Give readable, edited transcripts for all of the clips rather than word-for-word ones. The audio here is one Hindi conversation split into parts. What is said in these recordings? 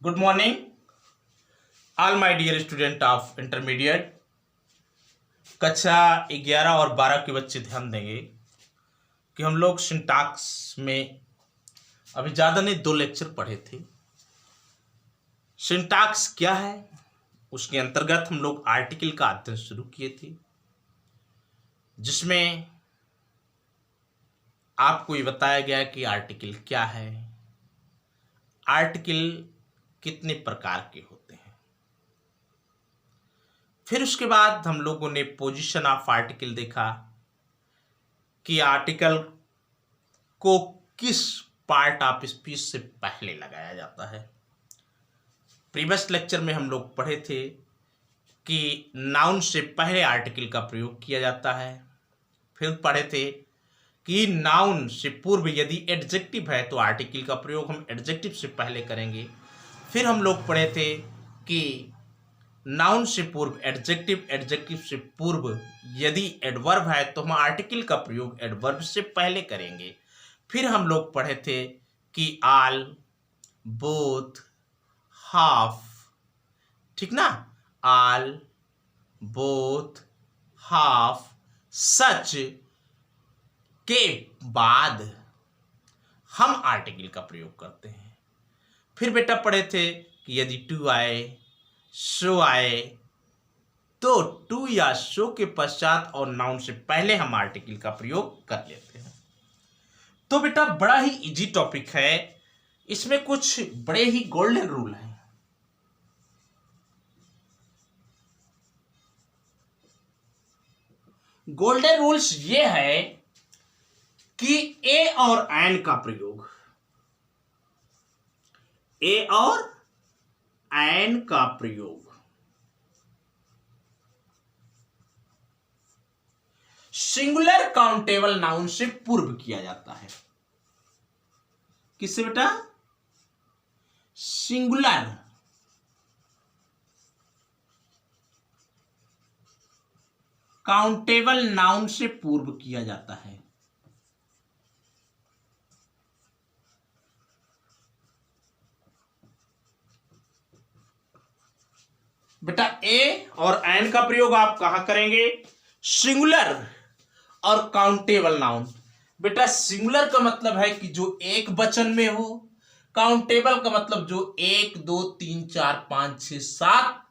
Good morning all my dear student of intermediate. कक्षा 11 और 12 के बच्चे ध्यान देंगे कि हम लोग सिंटैक्स में अभी ज़्यादा नहीं 2 लेक्चर पढ़े थे। सिंटैक्स क्या है, उसके अंतर्गत हम लोग आर्टिकल का अध्ययन शुरू किए थे, जिसमें आपको ये बताया गया कि आर्टिकल क्या है, आर्टिकल कितने प्रकार के होते हैं। फिर उसके बाद हम लोगों ने पोजीशन ऑफ आर्टिकल देखा कि आर्टिकल को किस पार्ट ऑफ स्पीच से पहले लगाया जाता है। प्रीवियस लेक्चर में हम लोग पढ़े थे कि नाउन से पहले आर्टिकल का प्रयोग किया जाता है। फिर पढ़े थे कि नाउन से पूर्व यदि एडजेक्टिव है तो आर्टिकल का प्रयोग हम एडजेक्टिव से पहले करेंगे। फिर हम लोग पढ़े थे कि नाउन से पूर्व एडजेक्टिव, एडजेक्टिव से पूर्व यदि एडवर्ब है तो हम आर्टिकल का प्रयोग एडवर्ब से पहले करेंगे। फिर हम लोग पढ़े थे कि ऑल, बोथ, हाफ, ठीक ना, ऑल, बोथ, हाफ, सच के बाद हम आर्टिकल का प्रयोग करते हैं। फिर बेटा पढ़े थे कि यदि टू आए, सो आए तो टू या सो के पश्चात और नाउन से पहले हम आर्टिकल का प्रयोग कर लेते हैं। तो बेटा बड़ा ही इजी टॉपिक है, इसमें कुछ बड़े ही गोल्डन रूल हैं। गोल्डन रूल्स ये है कि ए और एन का प्रयोग, ए और एन का प्रयोग सिंगुलर काउंटेबल नाउन से पूर्व किया जाता है। किससे बेटा? सिंगुलर काउंटेबल नाउन से पूर्व किया जाता है। बेटा ए और एन का प्रयोग आप कहां करेंगे? सिंगुलर और काउंटेबल नाउन। बेटा सिंगुलर का मतलब है कि जो एक वचन में हो, काउंटेबल का मतलब जो 1 2 3 4 5 6 7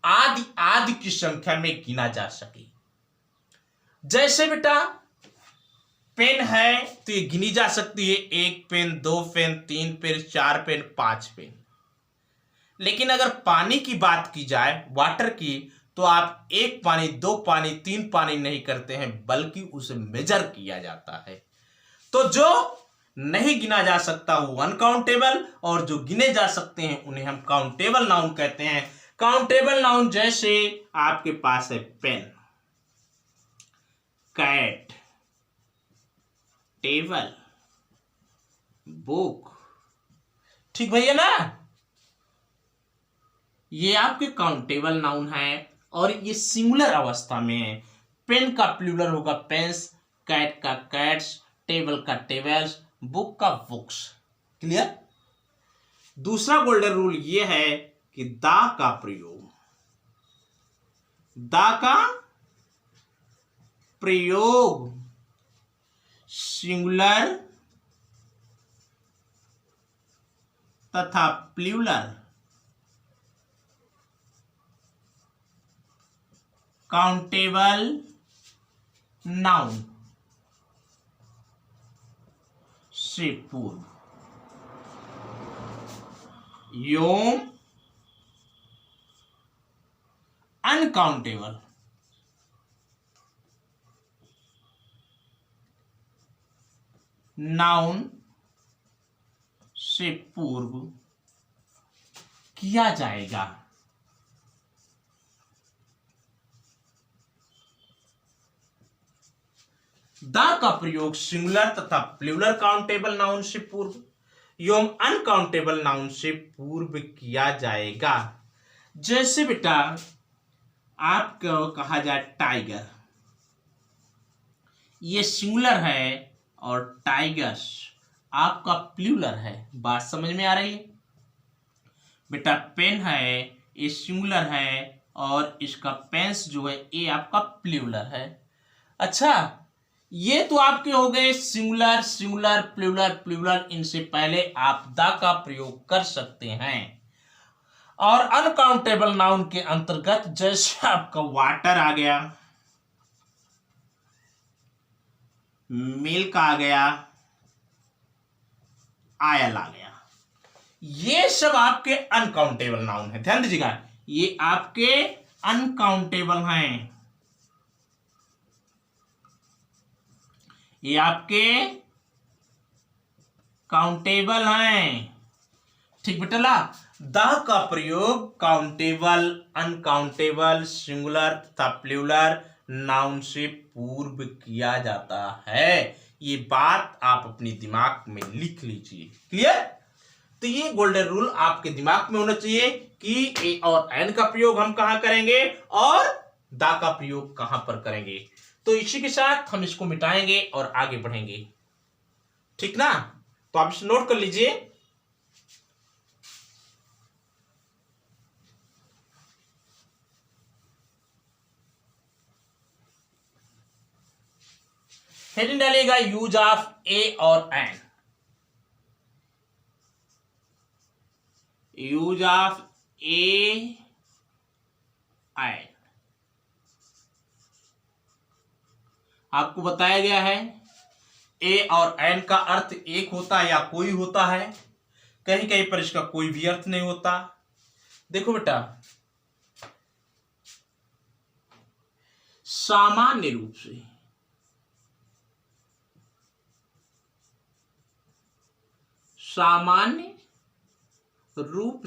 आदि आदि की संख्या में गिना जा सके। जैसे बेटा पेन है तो ये गिनी जा सकती है 1 pen, 2 pen, 3 pen, 4 pen, 5 pen. लेकिन अगर पानी की बात की जाए, वाटर की, तो आप 1 पानी, 2 पानी, 3 पानी नहीं करते हैं, बल्कि उसे मेजर किया जाता है। तो जो नहीं गिना जा सकता वो अनकाउंटेबल, और जो गिने जा सकते हैं उन्हें हम काउंटेबल नाउन कहते हैं। काउंटेबल नाउन जैसे आपके पास है पेन, कैट, टेबल, बुक, ठीक भैया ना, ये आपके काउंटेबल नाउन है और ये सिंगुलर अवस्था में है। पेन का प्लूरल होगा पेन्स, कैट का कैट्स, टेबल का टेबल्स, बुक का बुक्स। क्लियर? दूसरा गोल्डन रूल ये है कि दा का प्रयोग, दा का प्रयोग सिंगुलर तथा प्लूरल काउंटेबल नाउन से पूर्व एवं अनकाउंटेबल नाउन से पूर्व किया जाएगा। दा का प्रयोग सिंगुलर तथा प्लूरल काउंटेबल नाउन से पूर्व एवं अनकाउंटेबल नाउन से पूर्व किया जाएगा। जैसे बेटा आपको कहा जाए टाइगर, ये सिंगुलर है और टाइगर्स आपका प्लूरल है। बात समझ में आ रही है? बेटा पेन है, ये सिंगुलर है, और इसका पेंस जो है ये आपका प्लूरल है। अच्छा, ये तो आपके हो गए सिंगुलर, सिंगुलर, प्लूरल, प्लूरल। इनसे पहले आप द का प्रयोग कर सकते हैं। और अनकाउंटेबल नाउन के अंतर्गत जैसे आपका वाटर आ गया, मिल्क आ गया, आयल आ गया, ये सब आपके अनकाउंटेबल नाउन है। ध्यान दीजिएगा, ये आपके अनकाउंटेबल हैं, ये आपके काउंटेबल हैं। ठीक बेटा, द का प्रयोग काउंटेबल, अनकाउंटेबल, सिंगुलर तथा प्लूरल नाउन से पूर्व किया जाता है। ये बात आप अपने दिमाग में लिख लीजिए। क्लियर? तो ये गोल्डन रूल आपके दिमाग में होना चाहिए कि ए और एन का प्रयोग हम कहां करेंगे और द का प्रयोग कहां पर करेंगे। तो इसी के साथ हम इसको मिटाएंगे और आगे बढ़ेंगे। ठीक ना? तो आप इसे नोट कर लीजिए। हेडिंग डालिएगा यूज ऑफ ए और an. Use of a an आपको बताया गया है। ए और एन का अर्थ एक होता है या कोई होता है, कहीं कहीं पर इसका कोई भी अर्थ नहीं होता। देखो बेटा, सामान्य रूप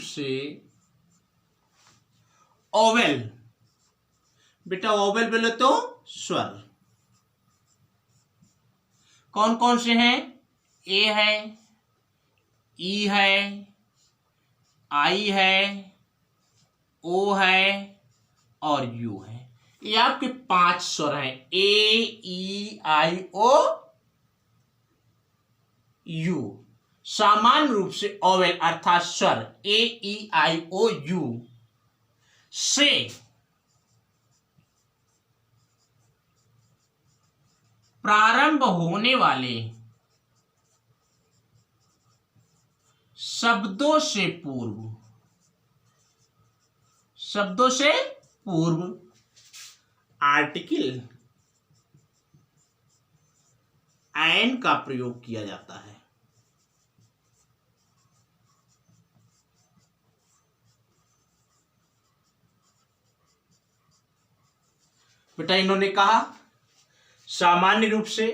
से ओवेल, बेटा ओवेल बोले तो स्वर कौन कौन से हैं? ए है, ई है, आई है, ओ है और यू है। ये आपके 5 स्वर हैं, ए, ई, आई, ओ, यू। सामान्य रूप से ओवेल अर्थात स्वर ए, ई, आई, ओ, यू से प्रारंभ होने वाले शब्दों से पूर्व आर्टिकल एन का प्रयोग किया जाता है। बेटा इन्होंने कहा सामान्य रूप से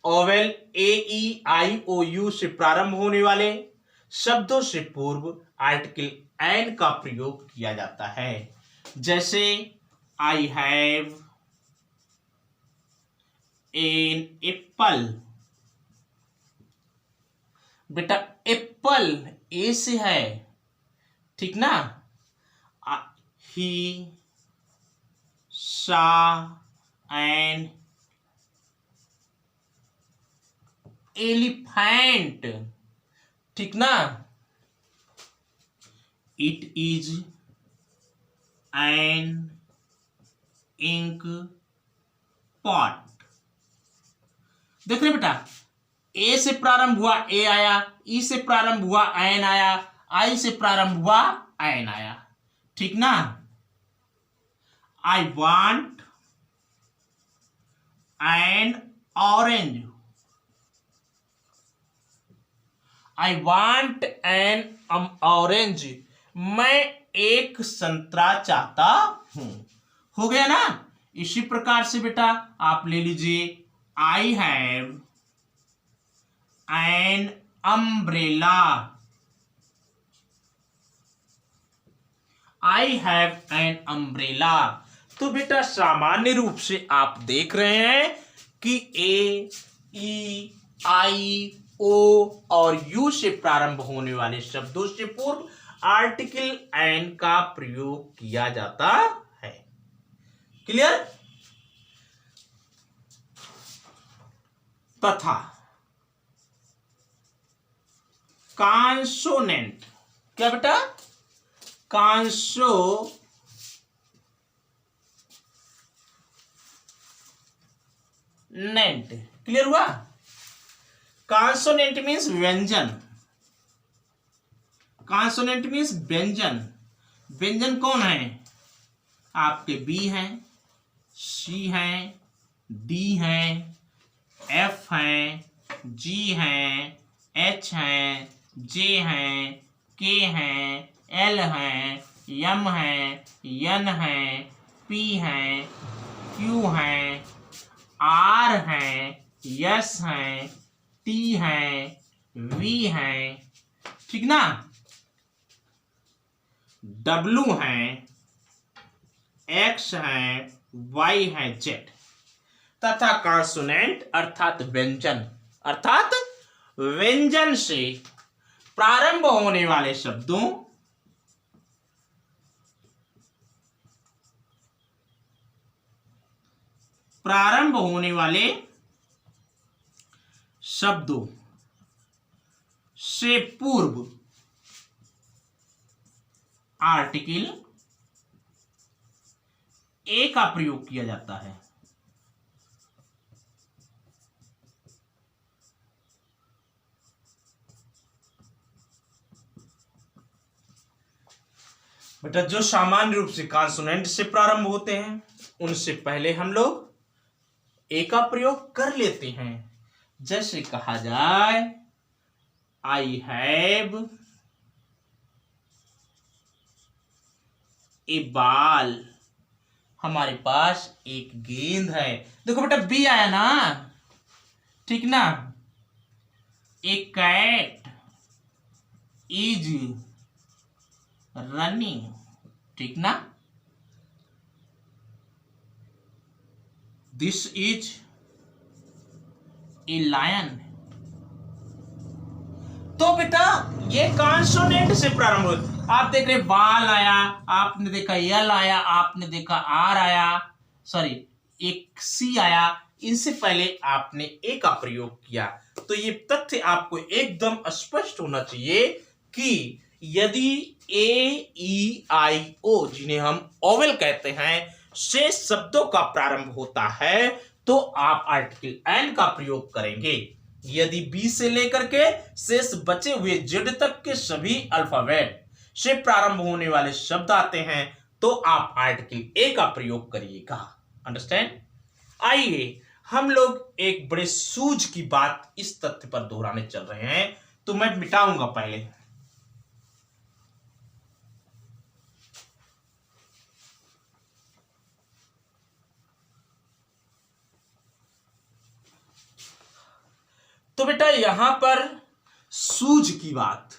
oval A, E, I, O, you से प्रारंभ होने वाले शब्दों से पूर्व आर्टिकल एन का प्रयोग किया जाता है। जैसे आई हैव एन एप्पल। बेटा एप्पल ए से है, ठीक ना? ही saw an elephant, ठीक ना? It is an ink pot। देख रहे बेटा, ए से प्रारंभ हुआ ए आया, ई से प्रारंभ हुआ एन आया, आई से प्रारंभ हुआ एन आया, ठीक ना? I want an orange। I want an orange। मैं एक संतरा चाहता हूं। हो गया ना? इसी प्रकार से बेटा आप ले लीजिए I have an umbrella। I have an umbrella। तो बेटा सामान्य रूप से आप देख रहे हैं कि ए, ई, आई, ओ और यू से प्रारंभ होने वाले शब्दों से पूर्व आर्टिकल एन का प्रयोग किया जाता है। क्लियर? तथा कॉन्सोनेंट क्या बेटा? कॉन्सोनेंट। क्लियर हुआ? कॉन्सोनेंट मीन्स व्यंजन। कॉन्सोनेंट मीन्स व्यंजन। व्यंजन कौन है? आपके बी हैं, सी हैं, डी हैं, एफ हैं, जी हैं, एच हैं, जे हैं, के हैं, एल हैं, एम हैं, एन हैं, पी हैं, क्यू हैं, आर हैं, एस हैं, टी हैं, वी हैं, ठीक ना? डब्लू हैं, एक्स हैं, वाई हैं, जेड। तथा कॉन्सोनेंट अर्थात व्यंजन, अर्थात व्यंजन से प्रारंभ होने वाले शब्दों से पूर्व आर्टिकल ए का प्रयोग किया जाता है। बेटा जो सामान्य रूप से कॉन्सोनेंट से प्रारंभ होते हैं उनसे पहले हम लोग ए का प्रयोग कर लेते हैं। जैसे कहा जाए आई हैव ए बॉल, हमारे पास एक गेंद है। देखो बेटा बी आया ना, ठीक ना? ए कैट इज रनिंग, ठीक ना? This is a lion. तो बेटा ये कॉन्सोनेंट से प्रारंभ होता। आप देख रहे बाल आया, आपने देखा यल आया, आपने देखा आर आया, सॉरी एक सी आया, इनसे पहले आपने ए का प्रयोग किया। तो ये तथ्य आपको एकदम स्पष्ट होना चाहिए कि यदि ए ई आई ओ, जिन्हें हम ओवेल कहते हैं, से शब्दों का प्रारंभ होता है तो आप आर्टिकल एन का प्रयोग करेंगे। यदि बी से लेकर के शेष बचे हुए जेड तक के सभी अल्फाबेट से प्रारंभ होने वाले शब्द आते हैं तो आप आर्टिकल ए का प्रयोग करिएगा। अंडरस्टैंड? आइए हम लोग एक बड़े सूझ की बात इस तथ्य पर दोहराने चल रहे हैं, तो मैं मिटाऊंगा पहले। तो बेटा यहां पर सूझ की बात,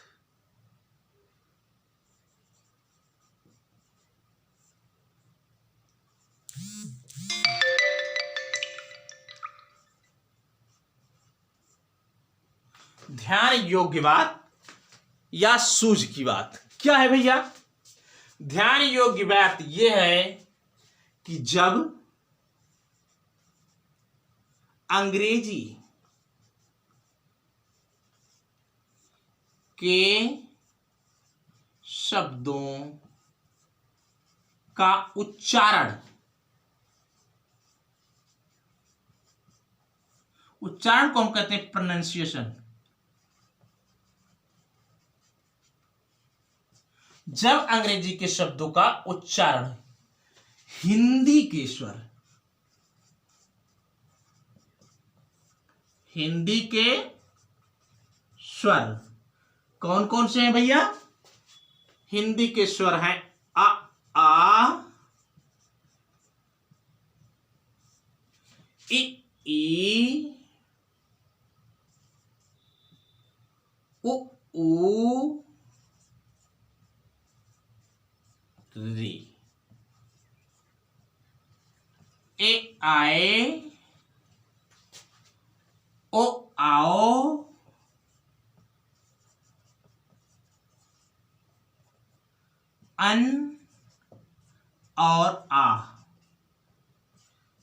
ध्यान योग्य बात या सूझ की बात क्या है भैया? ध्यान योग्य बात यह है कि जब अंग्रेजी के शब्दों का उच्चारण को हम कहते हैं प्रोनाउंसिएशन। जब अंग्रेजी के शब्दों का उच्चारण हिंदी के स्वर, हिंदी के स्वर कौन कौन से हैं भैया? हिंदी के स्वर हैं आ इ ई उ ऊ री, ए आए ओ आओ, अन और आ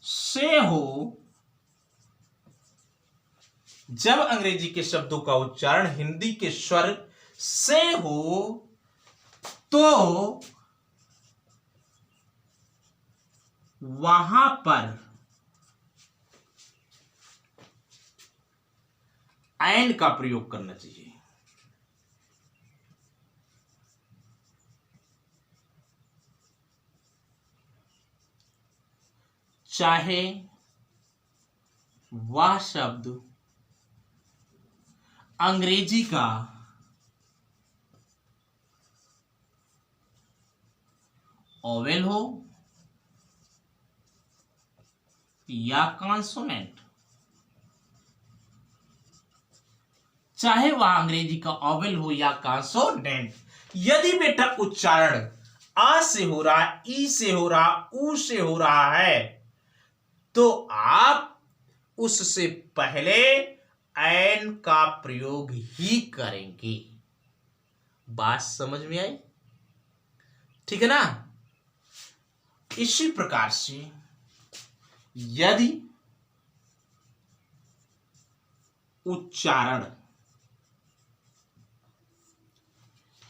से हो। जब अंग्रेजी के शब्दों का उच्चारण हिंदी के स्वर से हो तो वहां पर एंड का प्रयोग करना चाहिए। चाहे वह शब्द अंग्रेजी का ओवेल हो या कॉन्सोनेंट, चाहे वह अंग्रेजी का ओवेल हो या कॉन्सोनेंट, यदि बेटा उच्चारण आ से हो रहा, ई से हो रहा, ऊ से हो रहा है, तो आप उससे पहले एन का प्रयोग ही करेंगे। बात समझ में आई? ठीक है ना। इसी प्रकार से यदि उच्चारण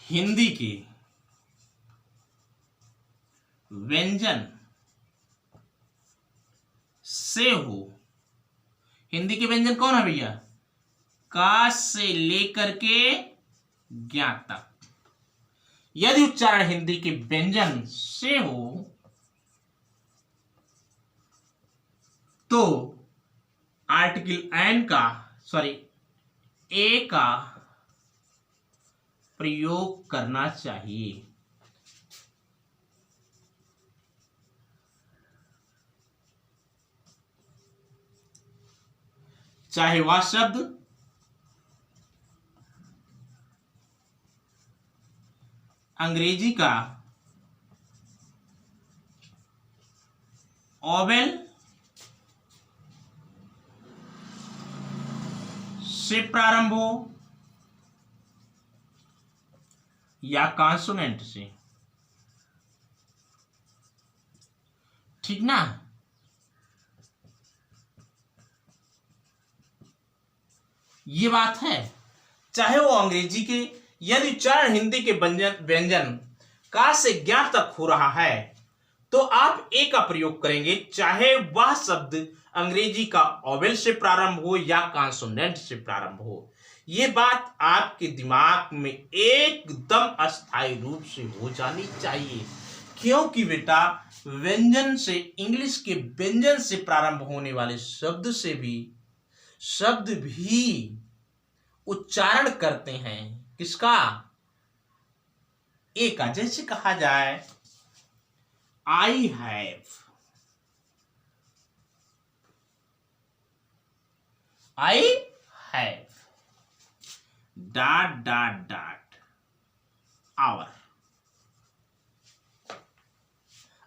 हिंदी के व्यंजन से हो, हिंदी के व्यंजन कौन है भैया? का से लेकर के ज्ञ तक। यदि उच्चारण हिंदी के व्यंजन से हो तो आर्टिकल एन का ए का प्रयोग करना चाहिए। चाहे वह शब्द अंग्रेजी का ओवेल से प्रारंभ हो या कॉन्सोनेंट से। ठीक ना। ये बात है। चाहे वो अंग्रेजी के, यदि उच्चारण हिंदी के व्यंजन का से ज्ञ तक हो रहा है तो आप ए का प्रयोग करेंगे, चाहे वह शब्द अंग्रेजी का ओवेल से प्रारंभ हो या कॉन्सोनेंट से प्रारंभ हो। ये बात आपके दिमाग में एकदम अस्थायी रूप से हो जानी चाहिए, क्योंकि बेटा व्यंजन से, इंग्लिश के व्यंजन से प्रारंभ होने वाले शब्द भी उच्चारण करते हैं किसका? ए का। जैसे कहा जाए I have, dot dot dot hour,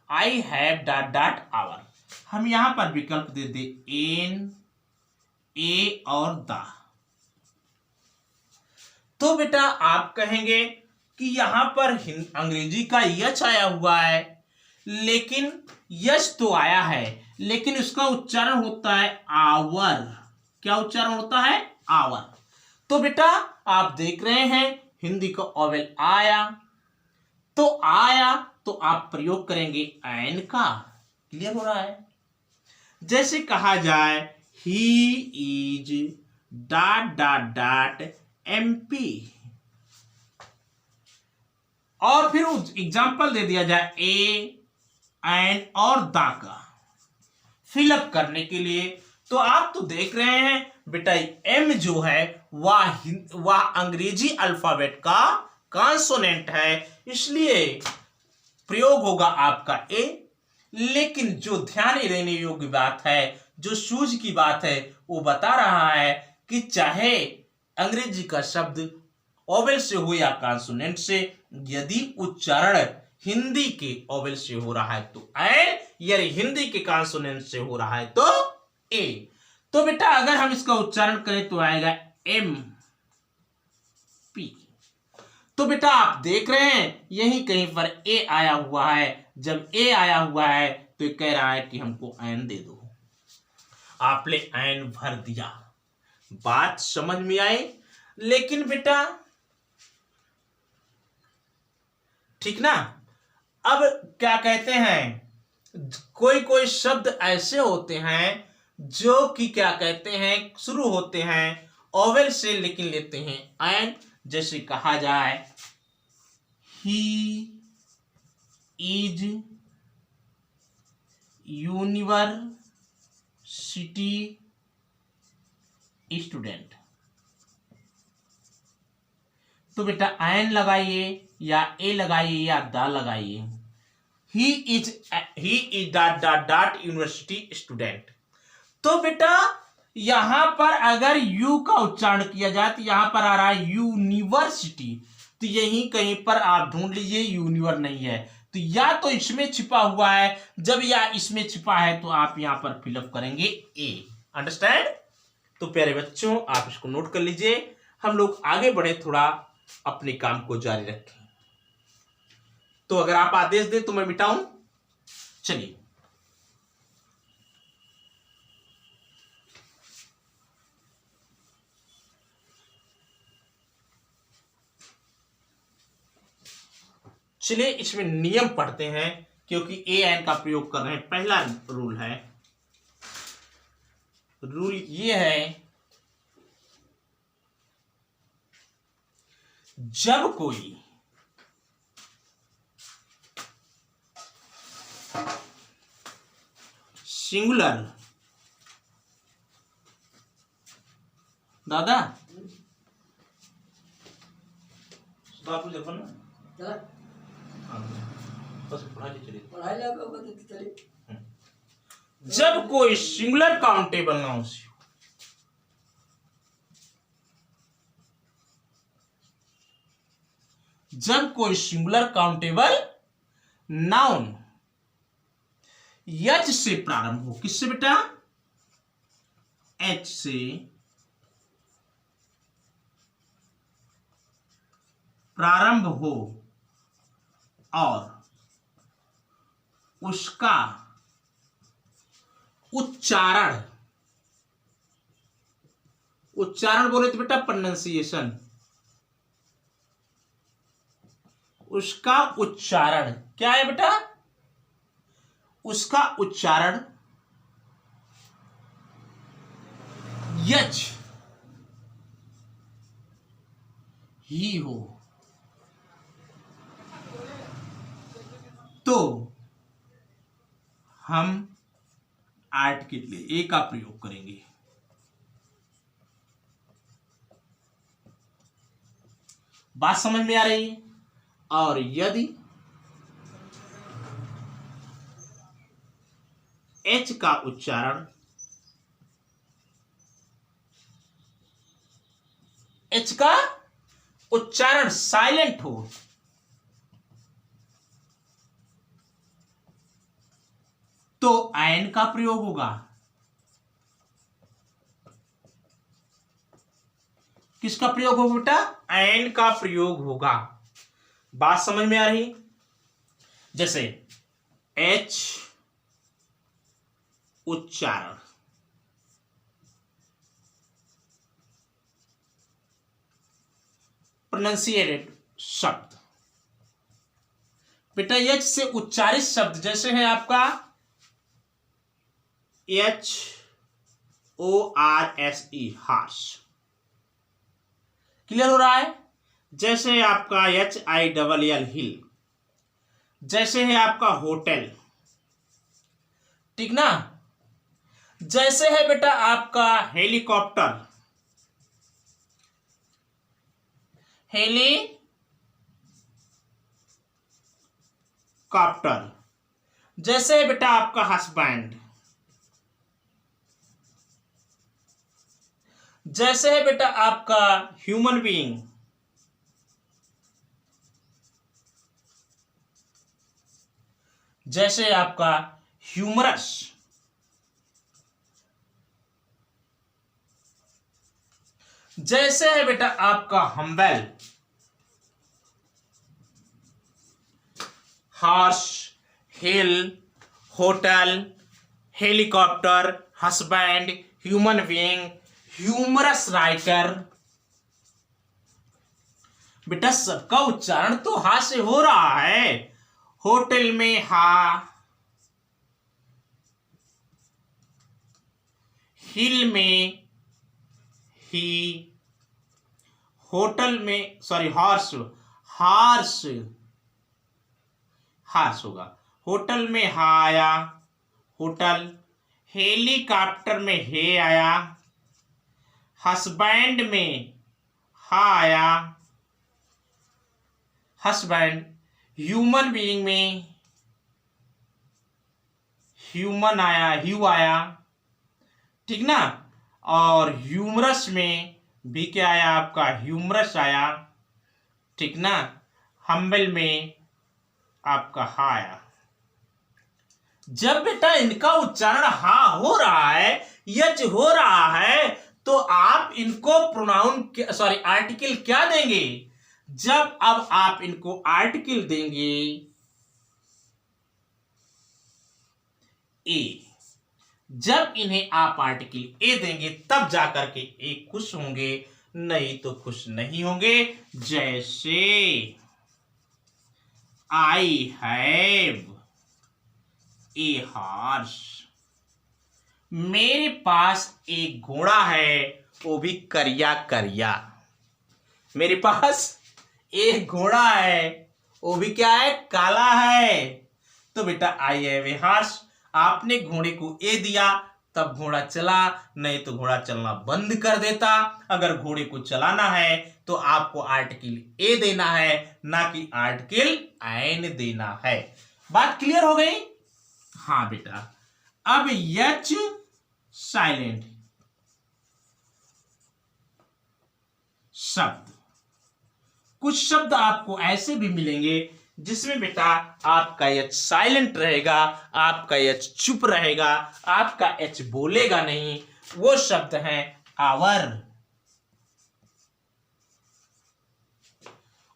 I have dot dot hour. हम यहां पर विकल्प दे दे एन, ए और द। तो बेटा आप कहेंगे कि यहां पर अंग्रेजी का यच आया हुआ है, लेकिन यच तो आया है लेकिन उसका उच्चारण होता है आवर। क्या उच्चारण होता है? आवर। तो बेटा आप देख रहे हैं हिंदी का ओवेल आया तो आप प्रयोग करेंगे एन का। क्लियर हो रहा है। जैसे कहा जाए he is dot dot dot MP, और फिर एग्जाम्पल दे दिया जाए ए, एंड और दा का फिलअप करने के लिए। तो आप तो देख रहे हैं बेटा एम जो है वह अंग्रेजी अल्फाबेट का कॉन्सोनेंट है, इसलिए प्रयोग होगा आपका ए। लेकिन जो ध्यान देने योग्य बात है, जो सूझ की बात है, वो बता रहा है कि चाहे अंग्रेजी का शब्द ओवेल से हो या कॉन्सोनेंट से, यदि उच्चारण हिंदी के ओवेल से हो रहा है तो एन, यदि हिंदी के कॉन्सोनेंट से हो रहा है तो ए। तो बेटा अगर हम इसका उच्चारण करें तो आएगा MP। तो बेटा आप देख रहे हैं यही कहीं पर ए आया हुआ है। जब ए आया हुआ है तो कह रहा है कि हमको एन दे दो। आपने एन भर दिया। बात समझ में आई? लेकिन बेटा ठीक ना। अब क्या कहते हैं, कोई कोई शब्द ऐसे होते हैं जो कि क्या कहते हैं शुरू होते हैं ओवेल से लेकिन लेते हैं एंड। जैसे कहा जाए ही इज यूनिवर्सिटी स्टूडेंट, तो बेटा एन लगाइए या ए लगाइए या द लगाइए। He is dot dot dot university student. तो बेटा यहां पर अगर यू का उच्चारण किया जाए तो यहां पर आ रहा है यूनिवर्सिटी, तो यहीं कहीं पर आप ढूंढ लीजिए यूनिवर नहीं है, तो या तो इसमें छिपा हुआ है, जब या इसमें छिपा है तो आप यहां पर फिलअप करेंगे ए। अंडरस्टैंड। तो प्यारे बच्चों आप इसको नोट कर लीजिए, हम लोग आगे बढ़े, थोड़ा अपने काम को जारी रखें। तो अगर आप आदेश दें तो मैं मिटाऊं। चलिए चलिए इसमें नियम पढ़ते हैं, क्योंकि ए एन का प्रयोग कर रहे हैं। पहला रूल है, रूल ये है, जब कोई सिंगुलर, दादा बापू देखो ना, जब कोई सिंगुलर काउंटेबल नाउन से, जब कोई सिंगुलर काउंटेबल नाउन एच से प्रारंभ हो, किससे बेटा, एच से प्रारंभ हो और उसका उच्चारण, उच्चारण बोले तो बेटा प्रोनंसिएशन, उसका उच्चारण क्या है बेटा, उसका उच्चारण यच ही हो, तो हम आर्ट के लिए ए का प्रयोग करेंगे। बात समझ में आ रही है। और यदि एच का उच्चारण, एच का उच्चारण साइलेंट हो, तो एन का प्रयोग होगा। किसका प्रयोग होगा बेटा, एन का प्रयोग होगा। बात समझ में आ रही। जैसे एच उच्चारण, प्रोनंसिएटेड शब्द, बेटा एच से उच्चारित शब्द जैसे है आपका H O R S E, horse. Clear हो रहा है। जैसे आपका H I double L, hill. जैसे है आपका होटल, ठीक ना। जैसे है बेटा आपका हेलीकॉप्टर, हेलीकॉप्टर। जैसे है बेटा आपका हस्बैंड। जैसे है बेटा आपका ह्यूमन बीइंग। जैसे आपका ह्यूमरस। जैसे है बेटा आपका humble, horse, hill, hotel, helicopter, husband, human being, humorous writer. बेटा सबका उच्चारण तो हा से हो रहा है। होटल में हा, हिल में ही, होटल में सॉरी हॉर्स, हार्स, हार्स होगा। होटल में हा आया, होटल। हेलीकॉप्टर में हे आया। हस्बैंड में हा आया, हस्बैंड। ह्यूमन बीइंग में ह्यूमन आया, ह्यू आया, ठीक ना। और ह्यूमरस में भी क्या आया आपका, ह्यूमरस आया, ठीक ना। हम्बल में आपका हा आया। जब बेटा इनका उच्चारण हा हो रहा है, यच हो रहा है, तो आप इनको प्रोनाउन सॉरी आर्टिकल क्या देंगे? जब अब आप इनको आर्टिकल देंगे ए, जब इन्हें आप आर्टिकल ए देंगे तब जाकर के ए खुश होंगे, नहीं तो खुश नहीं होंगे। जैसे आई हैव ए हॉर्स, मेरे पास एक घोड़ा है, वो भी करिया करिया। मेरे पास एक घोड़ा है, वो भी क्या है, काला है। तो बेटा आई हैव ए हॉर्स, आपने घोड़े को ए दिया तब घोड़ा चला, नहीं तो घोड़ा चलना बंद कर देता। अगर घोड़े को चलाना है तो आपको आर्टिकल ए देना है, ना कि आर्टिकल एन देना है। बात क्लियर हो गई? हाँ बेटा। अब यच साइलेंट शब्द, कुछ शब्द आपको ऐसे भी मिलेंगे जिसमें बेटा आपका एच साइलेंट रहेगा, आपका एच चुप रहेगा, आपका एच बोलेगा नहीं। वो शब्द हैं आवर,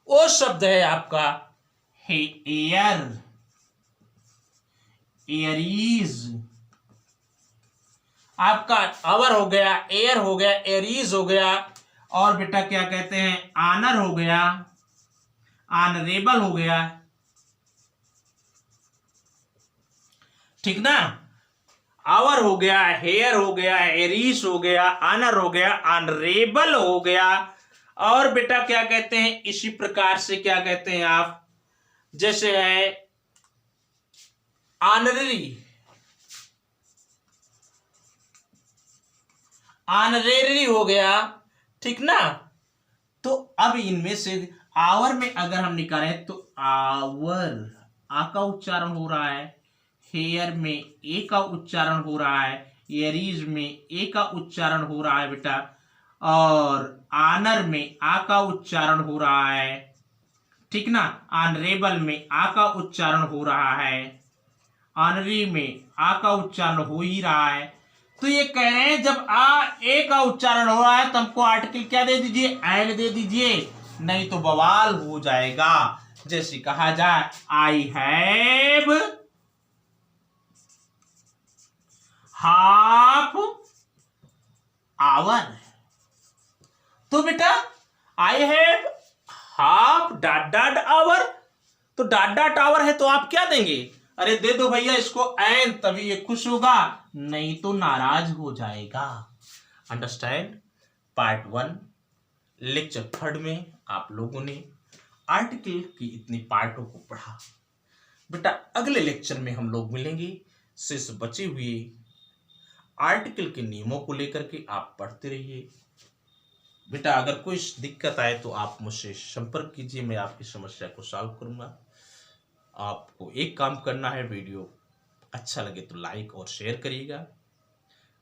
वो शब्द है आपका हे एयर, एयरीज। आपका आवर हो गया, एयर हो गया, एयरीज हो गया, और बेटा क्या कहते हैं, आनर हो गया, ऑनरेबल हो गया, ठीक ना। आवर हो गया, हेयर हो गया, एरीस हो गया, आनर हो गया, ऑनरेबल हो गया। और बेटा क्या कहते हैं, इसी प्रकार से क्या कहते हैं आप, जैसे है ऑनररी, ऑनरेरी हो गया, ठीक ना। तो अब इनमें से आवर में अगर हम निकालें तो आवर, आ का उच्चारण हो रहा है, हेयर में ए का उच्चारण हो रहा है, एरीज में ए का उच्चारण हो रहा है बेटा, और आनर में आ का उच्चारण हो रहा है, ठीक ना। ऑनरेबल में आ का उच्चारण हो रहा है, ऑनरी में आ का उच्चारण हो ही रहा है। तो ये कह रहे हैं जब आ ए का उच्चारण हो रहा है तो हमको आर्टिकल क्या दे दीजिए, एन दे दीजिए, नहीं तो बवाल हो जाएगा। जैसे कहा जाए आई हैव हाफ आवर, तो बेटा I have half dot dot hour, तो डॉट डॉट आवर है तो आप क्या देंगे, अरे दे दो भैया इसको एन, तभी ये खुश होगा, नहीं तो नाराज हो जाएगा। अंडरस्टैंड। पार्ट 1 लेक्चर 3 में आप लोगों ने आर्टिकल की इतनी पार्टों को पढ़ा। बेटा अगले लेक्चर में हम लोग मिलेंगे, शेष बचे हुए आर्टिकल के नियमों को लेकर के आप पढ़ते रहिए। बेटा अगर कोई दिक्कत आए तो आप मुझसे संपर्क कीजिए, मैं आपकी समस्या को सॉल्व करूंगा। आपको एक काम करना है, वीडियो अच्छा लगे तो लाइक और शेयर करिएगा।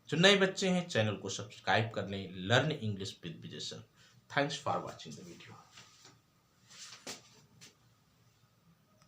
जो नए बच्चे हैं चैनल को सब्सक्राइब कर लें। Learn English with Vijay sir. Thanks for watching the video.